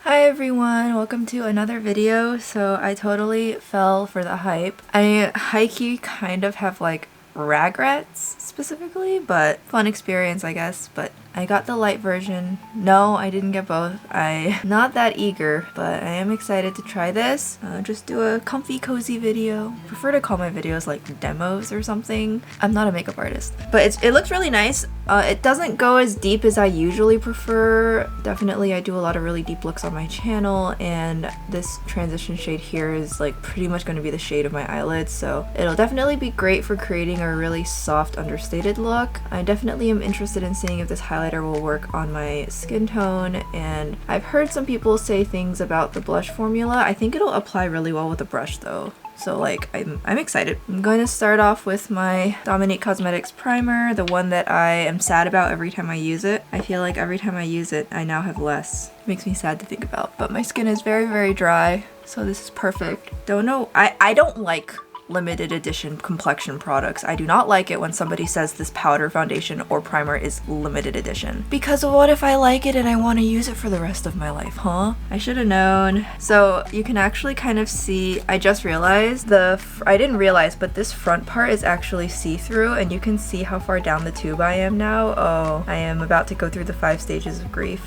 Hi everyone, welcome to another video. So I totally fell for the hype. I high-key kind of have like regrets specifically, but fun experience I guess. But I got the light version. No, I didn't get both. I'm not that eager, but I am excited to try this. Just do a comfy cozy video. Prefer to call my videos like demos or something. I'm not a makeup artist, but it looks really nice. It doesn't go as deep as I usually prefer. Definitely I do a lot of really deep looks on my channel, and this transition shade here is like pretty much going to be the shade of my eyelids, so it'll definitely be great for creating a really soft understated look. I definitely am interested in seeing if this highlighter will work on my skin tone, and I've heard some people say things about the blush formula. I think it'll apply really well with a brush though. So like, I'm excited. I'm going to start off with my Dominique Cosmetics primer, the one that I am sad about every time I use it. I feel like every time I use it, I now have less. It makes me sad to think about, but my skin is very, very dry, so this is perfect. Don't know, I don't like limited edition complexion products. I do not like it when somebody says this powder, foundation, or primer is limited edition. Because what if I like it and I want to use it for the rest of my life, huh? I should have known. So you can actually kind of see, I just realized I didn't realize, but this front part is actually see-through, and you can see how far down the tube I am now. Oh, I am about to go through the 5 stages of grief.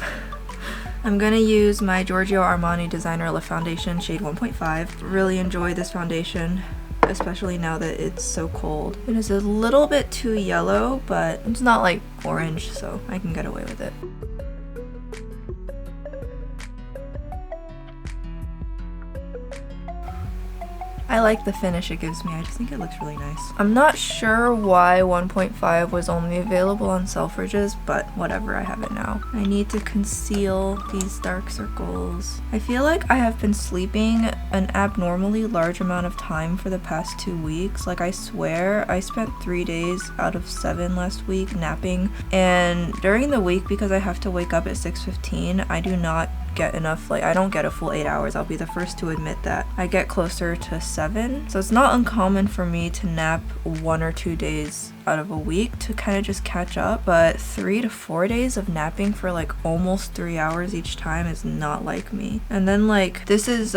I'm gonna use my GIORGIO Armani Designer Lift Foundation, shade 1.5. Really enjoy this foundation, especially now that it's so cold. It is a little bit too yellow, but it's not like orange, so I can get away with it. I like the finish it gives me. I just think it looks really nice. I'm not sure why 1.5 was only available on Selfridges, but whatever, I have it now. I need to conceal these dark circles. I feel like I have been sleeping an abnormally large amount of time for the past 2 weeks. Like, I swear I spent 3 days out of 7 last week napping, and during the week, because I have to wake up at 6:15, I do not get enough, like I don't get a full 8 hours. I'll be the first to admit that. I get closer to 7, so it's not uncommon for me to nap 1 or 2 days out of a week to kind of just catch up, but 3 to 4 days of napping for like almost 3 hours each time is not like me. And then like, this is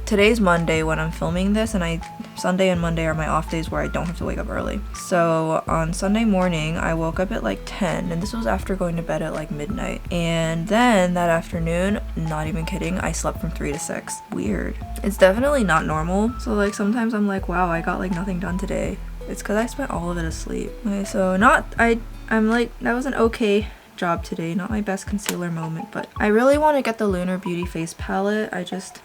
today's Monday when I'm filming this, and Sunday and Monday are my off days where I don't have to wake up early. So on Sunday morning I woke up at like 10, and this was after going to bed at like midnight, and then that afternoon, not even kidding, I slept from 3 to 6. Weird. It's definitely not normal. So like, sometimes I'm like, wow, I got like nothing done today. It's because I spent all of it asleep. Okay, so I'm like, that was an okay job today. Not my best concealer moment, but I really want to get the Lunar Beauty face palette. I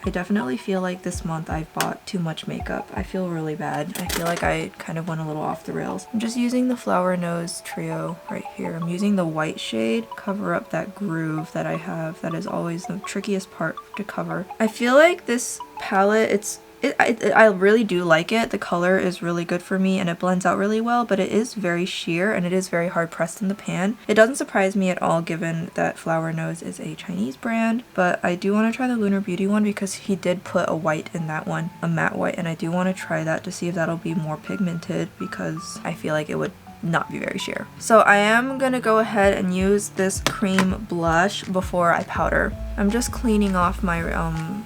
definitely feel like this month I've bought too much makeup. I feel really bad. I feel like I kind of went a little off the rails. I'm just using the Flower Nose trio right here. I'm using the white shade, cover up that groove that I have. That is always the trickiest part to cover. I feel like this palette, I really do like it. The color is really good for me and it blends out really well, but it is very sheer and it is very hard pressed in the pan. It doesn't surprise me at all given that Flower Nose is a Chinese brand, but I do want to try the Lunar Beauty one because he did put a white in that one, a matte white, and I do want to try that to see if that'll be more pigmented because I feel like it would not be very sheer. So I am gonna go ahead and use this cream blush before I powder. I'm just cleaning off my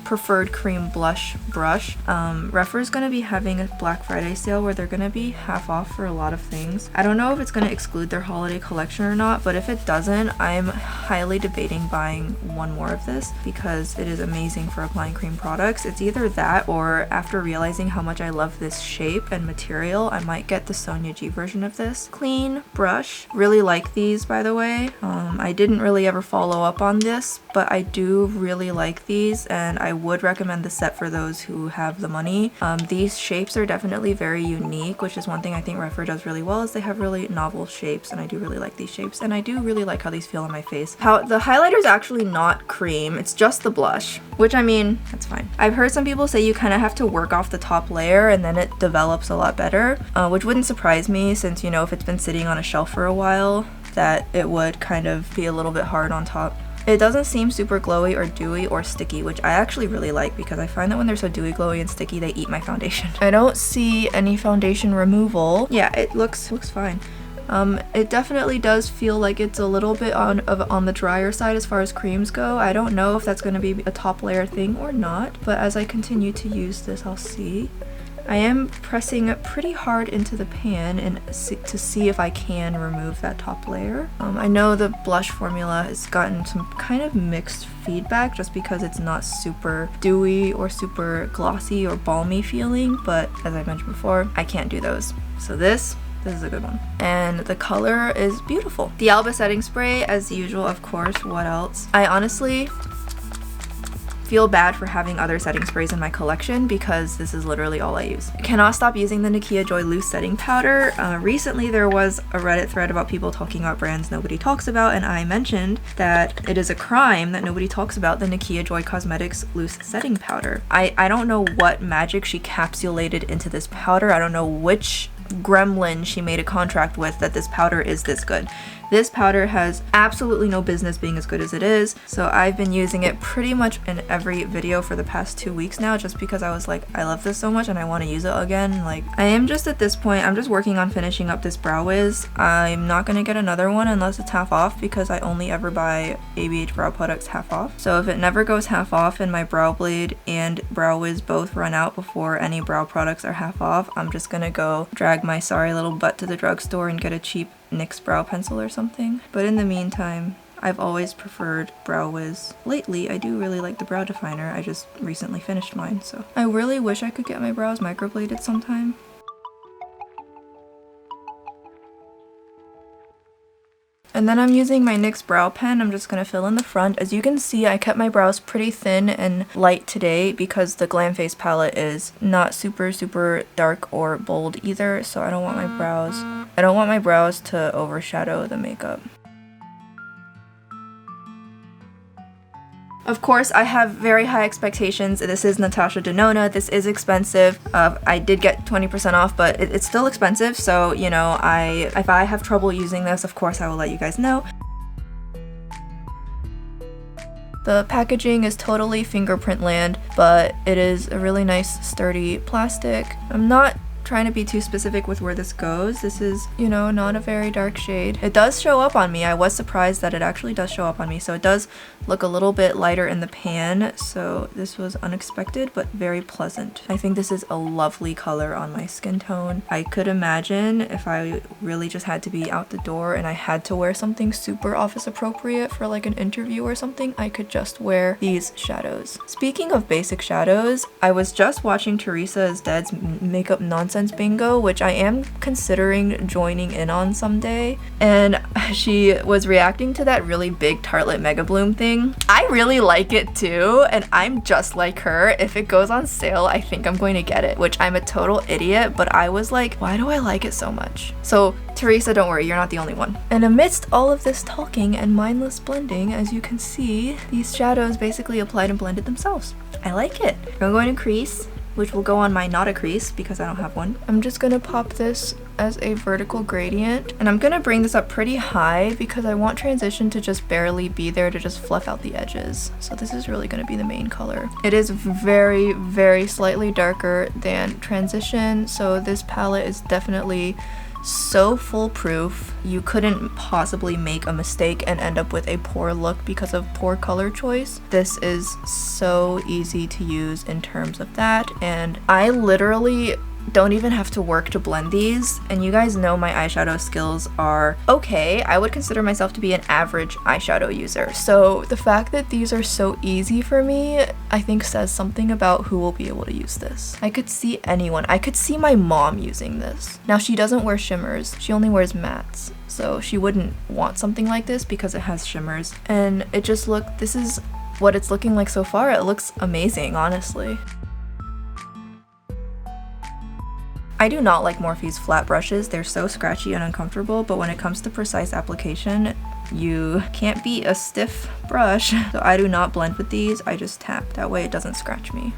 preferred cream blush brush. REPHR is going to be having a Black Friday sale where they're going to be half off for a lot of things. I don't know if it's going to exclude their holiday collection or not, but if it doesn't, I'm highly debating buying one more of this because it is amazing for applying cream products. It's either that, or after realizing how much I love this shape and material, I might get the Sonia G version of this. Clean brush. Really like these, by the way. I didn't really ever follow up on this, but I do really like these, and I would recommend the set for those who have the money. These shapes are definitely very unique, which is one thing I think REPHR does really well, is they have really novel shapes, and I do really like these shapes, and I do really like how these feel on my face. How the highlighter is actually not cream, it's just the blush, which I mean, that's fine. I've heard some people say you kind of have to work off the top layer and then it develops a lot better, which wouldn't surprise me since, you know, if it's been sitting on a shelf for a while, that it would kind of be a little bit hard on top. It doesn't seem super glowy or dewy or sticky, which I actually really like because I find that when they're so dewy, glowy, and sticky, they eat my foundation. I don't see any foundation removal. Yeah, it looks fine. It definitely does feel like it's a little bit on the drier side as far as creams go. I don't know if that's going to be a top layer thing or not, but as I continue to use this, I'll see. I am pressing pretty hard into the pan and to see if I can remove that top layer. I know the blush formula has gotten some kind of mixed feedback just because it's not super dewy or super glossy or balmy feeling, but as I mentioned before, I can't do those. So this is a good one. And the color is beautiful. The Alba setting spray, as usual, of course. What else? I honestly feel bad for having other setting sprays in my collection because this is literally all I use. I cannot stop using the NIKKIA Joy Loose Setting Powder. Recently there was a Reddit thread about people talking about brands nobody talks about, and I mentioned that it is a crime that nobody talks about the NIKKIA Joy Cosmetics Loose Setting Powder. I don't know what magic she capsulated into this powder. I don't know which gremlin she made a contract with that this powder is this good. This powder has absolutely no business being as good as it is, so I've been using it pretty much in every video for the past 2 weeks now just because I was like, I love this so much and I want to use it again. Like, I am just at this point, I'm just working on finishing up this Brow Wiz. I'm not going to get another one unless it's half off because I only ever buy ABH brow products half off. So if it never goes half off and my Brow Blade and Brow Wiz both run out before any brow products are half off, I'm just going to go drag my sorry little butt to the drugstore and get a cheap NYX brow pencil or something. But in the meantime, I've always preferred Brow Wiz. Lately, I do really like the brow definer. I just recently finished mine, so I really wish I could get my brows microbladed sometime. And then I'm using my NYX brow pen. I'm just going to fill in the front. As you can see, I kept my brows pretty thin and light today because the GLAM Face palette is not super dark or bold either, so I don't want my brows to overshadow the makeup. Of course, I have very high expectations. This is Natasha Denona. This is expensive. I did get 20% off, but it's still expensive. So, you know, if I have trouble using this, of course, I will let you guys know. The packaging is totally fingerprint land, but it is a really nice, sturdy plastic. I'm not trying to be too specific with where this goes. This is, you know, not a very dark shade. It does show up on me. I was surprised that it actually does show up on me. So it does look a little bit lighter in the pan. So this was unexpected, but very pleasant. I think this is a lovely color on my skin tone. I could imagine if I really just had to be out the door and I had to wear something super office appropriate for like an interview or something, I could just wear these shadows. Speaking of basic shadows, I was just watching Teresa is Dead's makeup nonsense bingo, which I am considering joining in on someday, and she was reacting to that really big Tartelette Mega Bloom thing. I really like it too, and I'm just like her. If it goes on sale, I think I'm going to get it, which I'm a total idiot, but I was like, why do I like it so much? So Teresa, don't worry, you're not the only one. And amidst all of this talking and mindless blending, as you can see, these shadows basically applied and blended themselves. I like it. I'm going to crease, which will go on my not a crease because I don't have one. I'm just gonna pop this as a vertical gradient, and I'm gonna bring this up pretty high because I want transition to just barely be there to just fluff out the edges. So this is really gonna be the main color. It is very slightly darker than transition, so this palette is definitely so foolproof. You couldn't possibly make a mistake and end up with a poor look because of poor color choice. This is so easy to use in terms of that, and I literally don't even have to work to blend these, and you guys know my eyeshadow skills are okay. I would consider myself to be an average eyeshadow user, so the fact that these are so easy for me, I think says something about who will be able to use this. I could see anyone. I could see my mom using this. Now, she doesn't wear shimmers, she only wears mattes, so she wouldn't want something like this because it has shimmers, and it just this is what it's looking like so far. It looks amazing, honestly. I do not like Morphe's flat brushes. They're so scratchy and uncomfortable, but when it comes to precise application, you can't beat a stiff brush. So I do not blend with these, I just tap. That way it doesn't scratch me.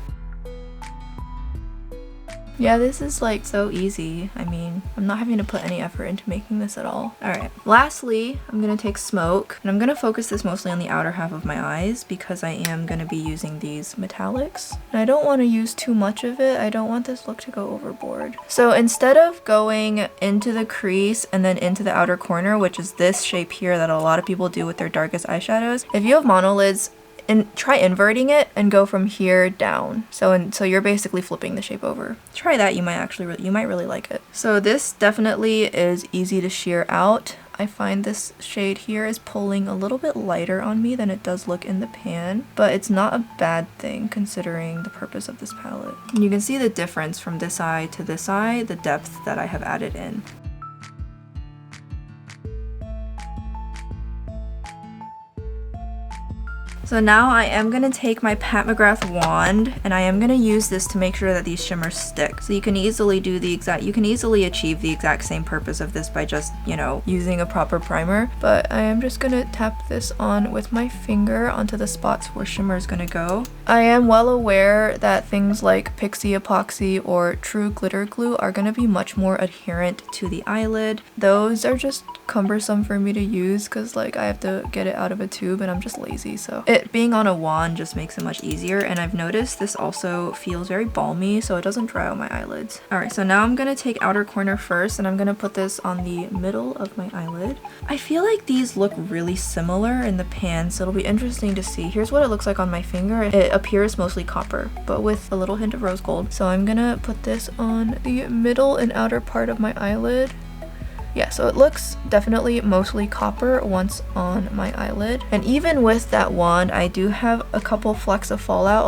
Yeah, this is like so easy. I mean, I'm not having to put any effort into making this at all. Alright, lastly, I'm gonna take Smoke, and I'm gonna focus this mostly on the outer half of my eyes because I am gonna be using these metallics. And I don't want to use too much of it. I don't want this look to go overboard. So instead of going into the crease and then into the outer corner, which is this shape here that a lot of people do with their darkest eyeshadows, if you have monolids, and try inverting it and go from here down. So you're basically flipping the shape over. Try that, you might really like it. So this definitely is easy to sheer out. I find this shade here is pulling a little bit lighter on me than it does look in the pan, but it's not a bad thing considering the purpose of this palette. And you can see the difference from this eye to this eye, the depth that I have added in. So now I am going to take my Pat McGrath wand and I am going to use this to make sure that these shimmers stick. So you can easily achieve the exact same purpose of this by just, you know, using a proper primer. But I am just going to tap this on with my finger onto the spots where shimmer is going to go. I am well aware that things like Pixie Epoxy or True Glitter Glue are going to be much more adherent to the eyelid. Those are just cumbersome for me to use because like I have to get it out of a tube and I'm just lazy, so it being on a wand just makes it much easier. And I've noticed this also feels very balmy, so it doesn't dry out my eyelids. Alright, so now I'm gonna take outer corner first and I'm gonna put this on the middle of my eyelid. I feel like these look really similar in the pan, so it'll be interesting to see. Here's what it looks like on my finger. It appears mostly copper, but with a little hint of rose gold. So I'm gonna put this on the middle and outer part of my eyelid. Yeah, so it looks definitely mostly copper once on my eyelid. And even with that wand, I do have a couple flecks of fallout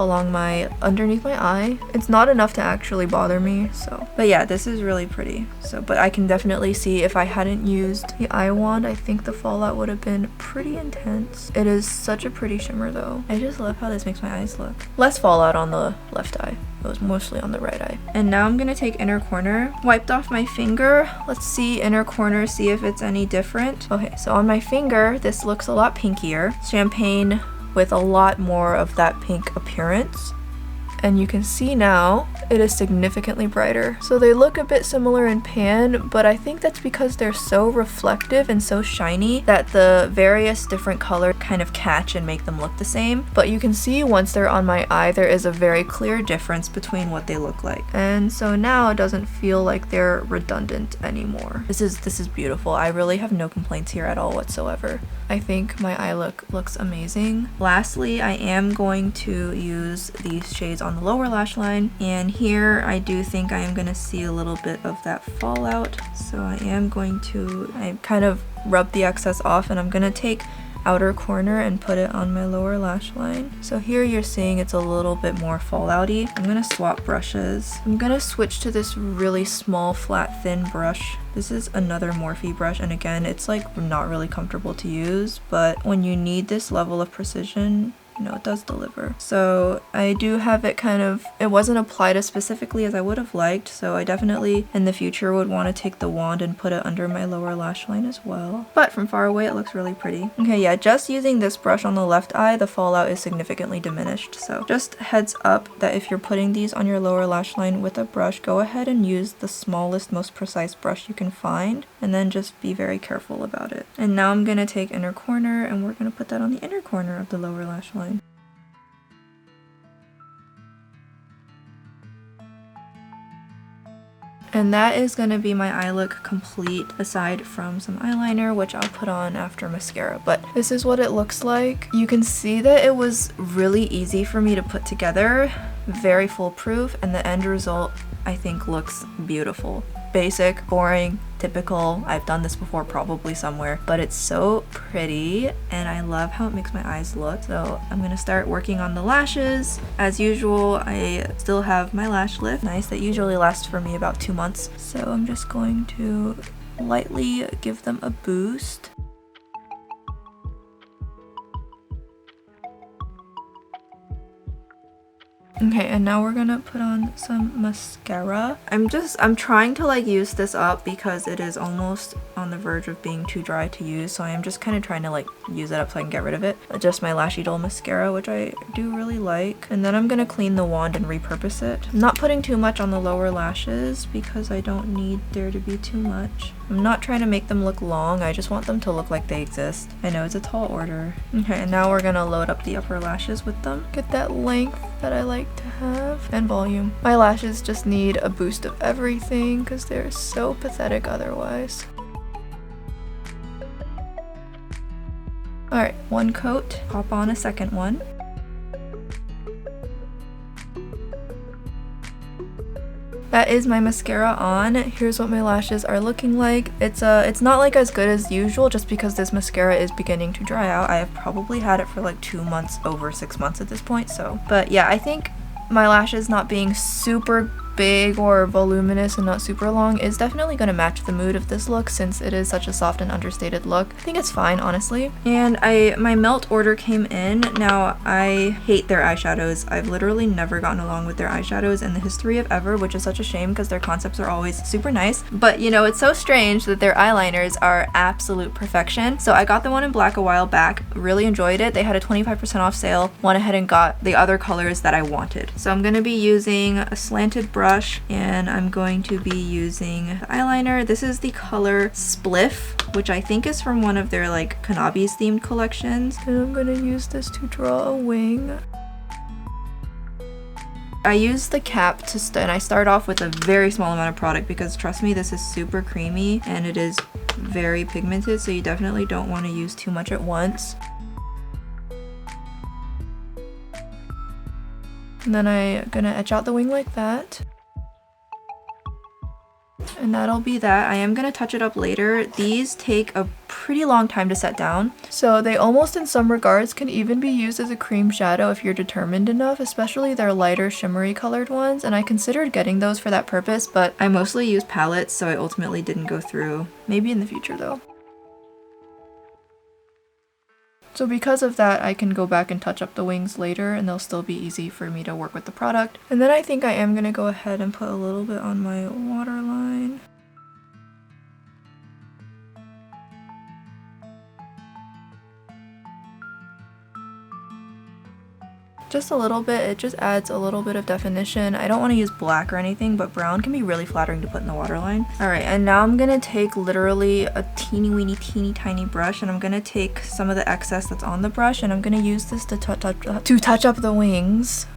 underneath my eye. It's not enough to actually bother me, so. But yeah, this is really pretty. So, but I can definitely see if I hadn't used the eye wand, I think the fallout would have been pretty intense. It is such a pretty shimmer though. I just love how this makes my eyes look. Less fallout on the left eye. It was mostly on the right eye. And now I'm gonna take inner corner. Wiped off my finger. Let's see inner corner, see if it's any different. Okay, so on my finger, this looks a lot pinkier. Champagne with a lot more of that pink appearance. And you can see now it is significantly brighter. So they look a bit similar in pan, but I think that's because they're so reflective and so shiny that the various different colors kind of catch and make them look the same. But you can see once they're on my eye, there is a very clear difference between what they look like. And so now it doesn't feel like they're redundant anymore. This is beautiful. I really have no complaints here at all whatsoever. I think my eye look looks amazing. Lastly, I am going to use these shades on the lower lash line, and here I do think I am going to see a little bit of that fallout, so I kind of rub the excess off, and I'm going to take outer corner and put it on my lower lash line. So here you're seeing it's a little bit more fallouty. I'm gonna swap brushes. I'm gonna switch to this really small flat thin brush. This is another Morphe brush, and again, it's like not really comfortable to use, but when you need this level of precision, you know, it does deliver. So I do have it it wasn't applied as specifically as I would have liked, so I definitely in the future would want to take the wand and put it under my lower lash line as well. But from far away it looks really pretty. Okay, yeah, just using this brush on the left eye, the fallout is significantly diminished. So just heads up that if you're putting these on your lower lash line with a brush, go ahead and use the smallest, most precise brush you can find, and then just be very careful about it. And now I'm gonna take inner corner and we're gonna put that on the inner corner of the lower lash line. And that is going to be my eye look complete, aside from some eyeliner, which I'll put on after mascara. But this is what it looks like. You can see that it was really easy for me to put together, very foolproof, and the end result I think looks beautiful. Basic, boring, typical. I've done this before probably somewhere, but it's so pretty and I love how it makes my eyes look. So I'm gonna start working on the lashes. As usual, I still have my lash lift. Nice, that usually lasts for me about 2 months. So I'm just going to lightly give them a boost. Okay, and now we're gonna put on some mascara. I'm trying to like use this up because it is almost on the verge of being too dry to use, so I am just kind of trying to like use it up so I can get rid of it. Just my Lash Idole mascara, which I do really like. And then I'm gonna clean the wand and repurpose it. I'm not putting too much on the lower lashes because I don't need there to be too much. I'm not trying to make them look long, I just want them to look like they exist. I know it's a tall order. Okay, and now we're gonna load up the upper lashes with them. Get that length that I like to have, and volume. My lashes just need a boost of everything because they're so pathetic otherwise. Alright, one coat, pop on a second one. That is my mascara on. Here's what my lashes are looking like. It's not like as good as usual just because this mascara is beginning to dry out. I have probably had it for like 2 months, over 6 months at this point, so. But yeah, I think my lashes not being super big or voluminous and not super long is definitely going to match the mood of this look since it is such a soft and understated look. I think it's fine, honestly. And my melt order came in. Now, I hate their eyeshadows. I've literally never gotten along with their eyeshadows in the history of ever, which is such a shame because their concepts are always super nice. But you know, it's so strange that their eyeliners are absolute perfection. So I got the one in black a while back, really enjoyed it. They had a 25% off sale, went ahead and got the other colors that I wanted. So I'm going to be using a slanted brush and I'm going to be using the eyeliner. This is the color Spliff, which I think is from one of their like Kanabis themed collections. And I'm going to use this to draw a wing. I use the cap and I start off with a very small amount of product because trust me, this is super creamy and it is very pigmented, so you definitely don't want to use too much at once. And then I'm gonna etch out the wing like that. And that'll be that. I am gonna touch it up later. These take a pretty long time to set down, so they almost in some regards can even be used as a cream shadow if you're determined enough, especially their lighter shimmery colored ones, and I considered getting those for that purpose, but I mostly use palettes, so I ultimately didn't go through. Maybe in the future though. So because of that, I can go back and touch up the wings later and they'll still be easy for me to work with the product. And then I think I am going to go ahead and put a little bit on my waterline. Just a little bit, it just adds a little bit of definition. I don't want to use black or anything, but brown can be really flattering to put in the waterline. Alright, and now I'm gonna take literally a teeny weeny teeny tiny brush and I'm gonna take some of the excess that's on the brush and I'm gonna use this to touch up the wings.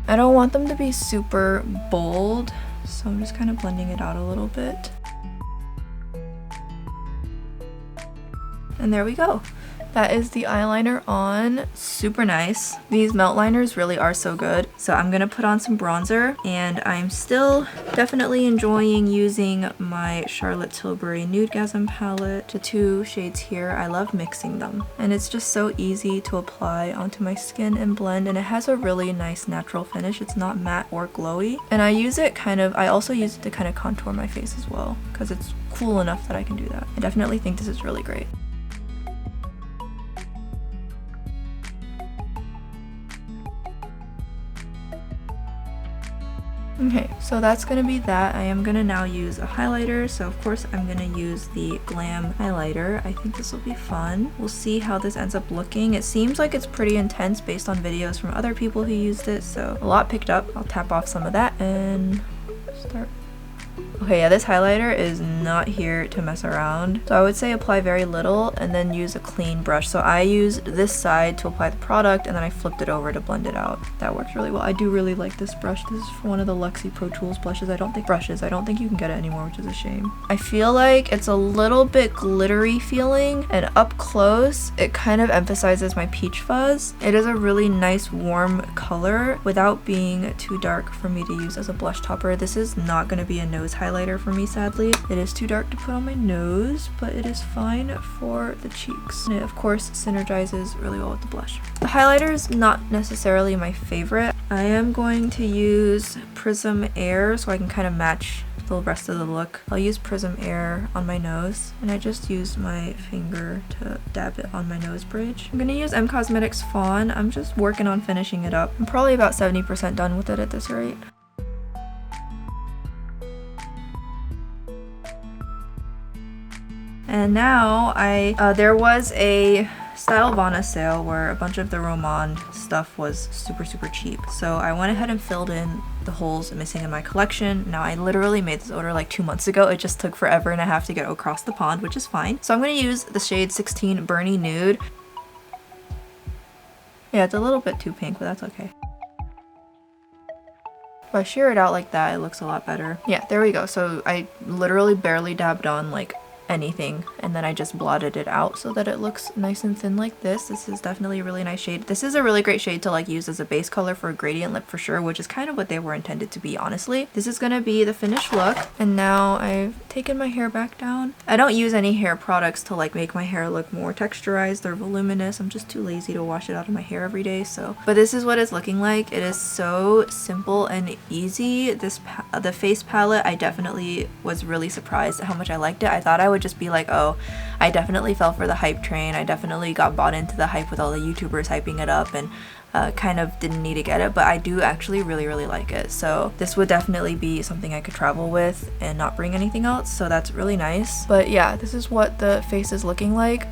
I don't want them to be super bold, so I'm just kind of blending it out a little bit. And there we go. That is the eyeliner on. Super nice. These melt liners really are so good. So I'm gonna put on some bronzer and I'm still definitely enjoying using my Charlotte Tilbury Nudegasm palette. The 2 shades here, I love mixing them. And it's just so easy to apply onto my skin and blend, and it has a really nice natural finish. It's not matte or glowy. And I also use it to kind of contour my face as well because it's cool enough that I can do that. I definitely think this is really great. Okay, so that's gonna be that. I am gonna now use a highlighter, so of course I'm gonna use the GLAM highlighter. I think this will be fun. We'll see how this ends up looking. It seems like it's pretty intense based on videos from other people who used it, so a lot picked up. I'll tap off some of that and start. Okay, yeah, this highlighter is not here to mess around. So I would say apply very little and then use a clean brush. So I used this side to apply the product and then I flipped it over to blend it out. That works really well. I do really like this brush. This is one of the Luxie Pro Tools blushes. I don't think you can get it anymore, which is a shame. I feel like it's a little bit glittery feeling, and up close, it kind of emphasizes my peach fuzz. It is a really nice warm color without being too dark for me to use as a blush topper. This is not going to be a nose highlighter for me, sadly. It is too dark to put on my nose, but it is fine for the cheeks. And it of course synergizes really well with the blush. The highlighter is not necessarily my favorite. I am going to use Prism Air so I can kind of match the rest of the look. I'll use Prism Air on my nose, and I just used my finger to dab it on my nose bridge. I'm gonna use M Cosmetics Fawn. I'm just working on finishing it up. I'm probably about 70% done with it at this rate. And now there was a Stylevana sale where a bunch of the Romand stuff was super cheap. So I went ahead and filled in the holes missing in my collection. Now I literally made this order like 2 months ago. It just took forever and a half to get across the pond, which is fine. So I'm going to use the shade 16 Bernie Nude. Yeah, it's a little bit too pink, but that's okay. If I sheer it out like that, it looks a lot better. Yeah, there we go. So I literally barely dabbed on like anything, and then I just blotted it out so that it looks nice and thin like this. This is definitely a really nice shade. This is a really great shade to like use as a base color for a gradient lip for sure, which is kind of what they were intended to be, honestly. This is gonna be the finished look, and now I've taken my hair back down. I don't use any hair products to like make my hair look more texturized or voluminous. I'm just too lazy to wash it out of my hair every day, so. But this is what it's looking like. It is so simple and easy. The face palette, I definitely was really surprised at how much I liked it. I thought I would just be like, oh, I definitely fell for the hype train. I definitely got bought into the hype with all the YouTubers hyping it up, and kind of didn't need to get it, but I do actually really like it. So this would definitely be something I could travel with and not bring anything else, so that's really nice. But yeah, this is what the face is looking like.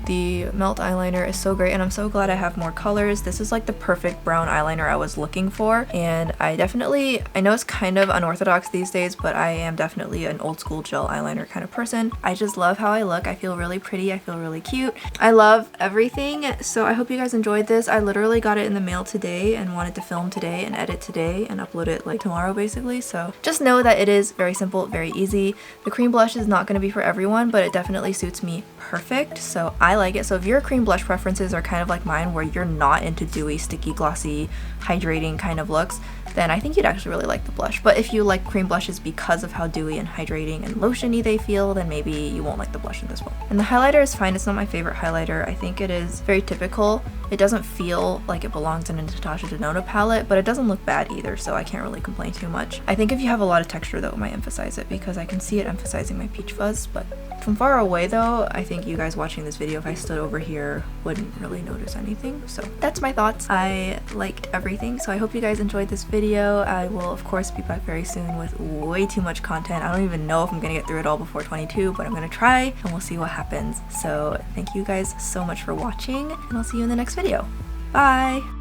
The melt eyeliner is so great, and I'm so glad I have more colors. This is like the perfect brown eyeliner I was looking for, and I know it's kind of unorthodox these days, but I am definitely an old school gel eyeliner kind of person. I just love how I look. I feel really pretty. I feel really cute. I love everything, so I hope you guys enjoyed this. I literally got it in the mail today and wanted to film today and edit today and upload it like tomorrow basically, so just know that it is very simple, very easy. The cream blush is not going to be for everyone, but it definitely suits me perfect, so I like it. So if your cream blush preferences are kind of like mine, where you're not into dewy, sticky, glossy, hydrating kind of looks, then I think you'd actually really like the blush. But if you like cream blushes because of how dewy and hydrating and lotiony they feel, then maybe you won't like the blush in this one. And the highlighter is fine. It's not my favorite highlighter. I think it is very typical. It doesn't feel like it belongs in a Natasha Denona palette, but it doesn't look bad either, so I can't really complain too much. I think if you have a lot of texture though, it might emphasize it, because I can see it emphasizing my peach fuzz, but from far away though, I think you guys watching this video, if I stood over here, wouldn't really notice anything. So that's my thoughts. I liked everything, so I hope you guys enjoyed this video. I will of course be back very soon with way too much content. I don't even know if I'm gonna get through it all before 22, but I'm gonna try, and we'll see what happens. So thank you guys so much for watching, and I'll see you in the next video. Bye!